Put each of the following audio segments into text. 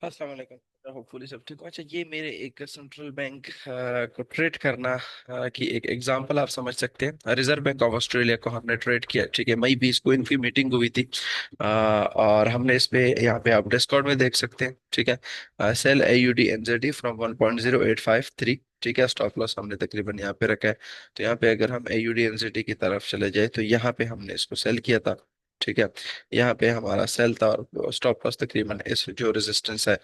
अस्सलाम वालेकुम। होपफुली सब ठीक हो। अच्छा, ये मेरे एक सेंट्रल बैंक को ट्रेड करना की एक एग्जांपल आप समझ सकते हैं। रिजर्व बैंक ऑफ ऑस्ट्रेलिया को हमने ट्रेड किया, ठीक है। मई 20 को इनकी मीटिंग हुई थी। और हमने इस पे यहाँ पे आप डिस्कॉर्ड में देख सकते हैं, ठीक है। सेल AUD NZD फ्रॉम 1.0853, ठीक है। स्टॉप लॉस हमने तकरीबन यहाँ पे रखा है। तो यहाँ पे अगर हम AUD NZD की तरफ चले जाए तो यहाँ पे हमने इसको सेल किया था, ठीक है। यहाँ पे हमारा सेल था और स्टॉप लॉस तकरीबन इस जो रेजिस्टेंस है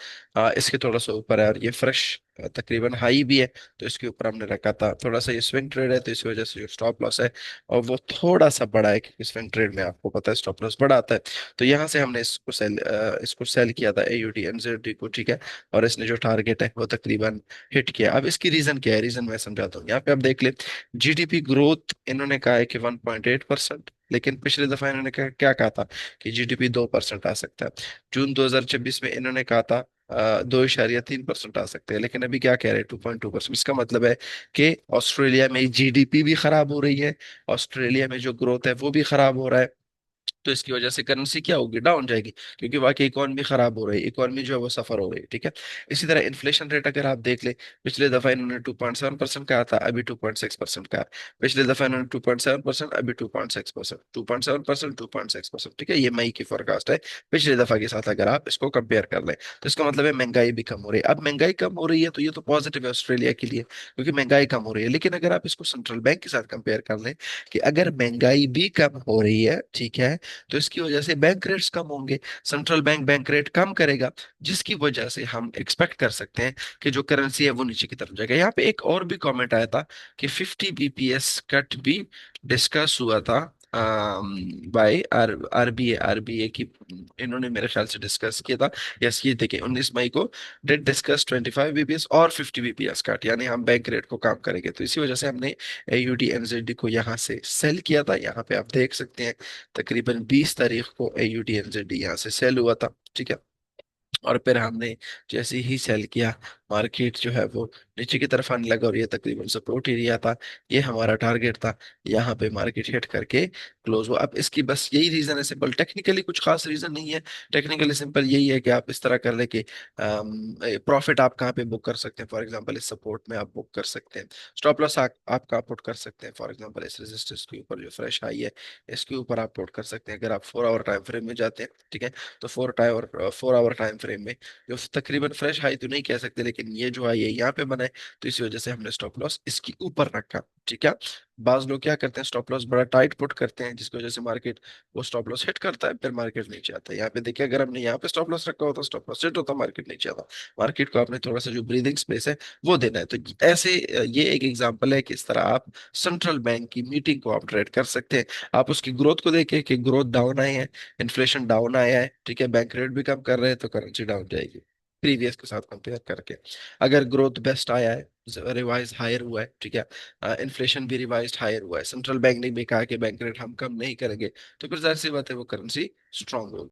इसके थोड़ा सा ऊपर है, और ये फ्रेश तकरीबन हाई भी है। तो इसके ऊपर हमने रखा था। थोड़ा सा ये स्विंग ट्रेड है, तो इस वजह से जो स्टॉप लॉस है और वो थोड़ा सा बड़ा है, क्योंकि स्विंग ट्रेड में आपको पता है स्टॉप लॉस बड़ा आता है। तो यहाँ से हमने इसको सेल किया था AUD NZD को, ठीक है। और इसने जो टारगेट है वो तकरीबन हिट किया। अब इसकी रीजन क्या है, रीजन मैं समझाता हूँ। यहाँ पे आप देख ले, GDP ग्रोथ इन्होंने कहा है कि 1.8%, लेकिन पिछले दफा इन्होंने क्या कहा था कि GDP 2% आ सकता है। जून 2026 में इन्होंने कहा था 2.3% आ सकते हैं, लेकिन अभी क्या कह रहे हैं, 2.2%। इसका मतलब है कि ऑस्ट्रेलिया में GDP भी खराब हो रही है, ऑस्ट्रेलिया में जो ग्रोथ है वो भी खराब हो रहा है। तो इसकी वजह से करेंसी क्या होगी, डाउन जाएगी, क्योंकि वाकई इकोनॉमी खराब हो रही है, इकोनॉमी जो है वो सफर हो रही है, ठीक है। इसी तरह इन्फ्लेशन रेट अगर आप देख ले, पिछले दफा इन्होंने 2.7% कहा था, अभी 2.6% का है। पिछले दफा इन्होंने 2.7%, अभी 2.6%, 2.7%, 2.6%, ठीक है। ये मई की फोरकास्ट है पिछले दफा के साथ, अगर आप इसको कंपेयर कर लें। तो इसका मतलब है महंगाई भी कम हो रही है। अब महंगाई कम हो रही है तो ये तो पॉजिटिव है ऑस्ट्रेलिया के लिए, क्योंकि महंगाई कम हो रही है। लेकिन अगर आप इसको सेंट्रल बैंक के साथ कंपेयर कर लें, कि अगर महंगाई भी कम हो रही है, ठीक है, तो इसकी वजह से बैंक रेट्स कम होंगे। सेंट्रल बैंक बैंक रेट कम करेगा, जिसकी वजह से हम एक्सपेक्ट कर सकते हैं कि जो करेंसी है वो नीचे की तरफ जाएगा। यहाँ पे एक और भी कमेंट आया था कि 50 BPS कट भी डिस्कस हुआ था बाय आरबीए की। इन्होंने मेरे ख्याल से डिस्कस किया था। यस, ये देखिए 19 मई को डिड डिस्कस 25 BPS और 50 BPS कट, यानी हम बैंक रेट को काम करेंगे। तो इसी वजह से हमने AUD NZD को यहाँ से सेल किया था। यहाँ पे आप देख सकते हैं तकरीबन 20 तारीख को AUD NZD यहाँ से सेल हुआ था, ठीक है। और फिर हमने जैसे ही सेल किया, मार्केट जो है वो नीचे की तरफ आने लगा, और ये तकरीबन सपोर्ट एरिया था, ये हमारा टारगेट था। यहाँ पे मार्केट हिट करके क्लोज हुआ। अब इसकी बस यही रीजन है, सिंपल। टेक्निकली कुछ खास रीजन नहीं है। टेक्निकली सिंपल यही है कि आप इस तरह कर ले कि प्रॉफिट आप कहाँ पे बुक कर सकते हैं। फॉर एग्जांपल इस सपोर्ट में आप बुक कर सकते हैं। स्टॉप लॉस आप कहाँ पुट कर सकते हैं, फॉर एग्जांपल इस रेजिस्टेंस के ऊपर जो फ्रेश हाई है, इसके ऊपर आप पुट कर सकते हैं। अगर आप 4 आवर टाइम फ्रेम में जाते हैं, ठीक है, तो 4 आवर टाइम फ्रेम में जो तकरीबन फ्रेश हाई तो नहीं कह सकते, लेकिन ये जो हाई है यहाँ पे बना है, तो इसी वजह से हमने स्टॉप लॉस इसकी ऊपर रखा, ठीक है। बाज लोग क्या करते हैं, स्टॉप लॉस बड़ा टाइट पुट करते हैं, जिसकी वजह से मार्केट वो स्टॉप लॉस हिट करता है, फिर मार्केट नीचे आता है। यहाँ पे देखिए, अगर हमने यहाँ पे स्टॉप लॉस रखा होता, स्टॉप लॉस हिट होता, मार्केट नीचे आता। मार्केट को आपने थोड़ा सा जो ब्रीदिंग स्पेस है वो देना है। तो ऐसे ये एक एग्जांपल है कि इस तरह आप सेंट्रल बैंक की मीटिंग को आप ट्रेड कर सकते हैं। आप उसकी ग्रोथ को देखें कि ग्रोथ डाउन आए हैं, इन्फ्लेशन डाउन आया है, ठीक है, बैंक रेट भी कम कर रहे हैं, तो करेंसी डाउन जाएगी प्रीवियस के साथ कंपेयर करके। अगर ग्रोथ बेस्ट आया है, रिवाइज हायर हुआ है, ठीक है, इन्फ्लेशन भी रिवाइज हायर हुआ है, सेंट्रल बैंक ने भी कहा कि बैंक रेट हम कम नहीं करेंगे, तो फिर जाहिर सी बात है वो करेंसी स्ट्रांग होगी।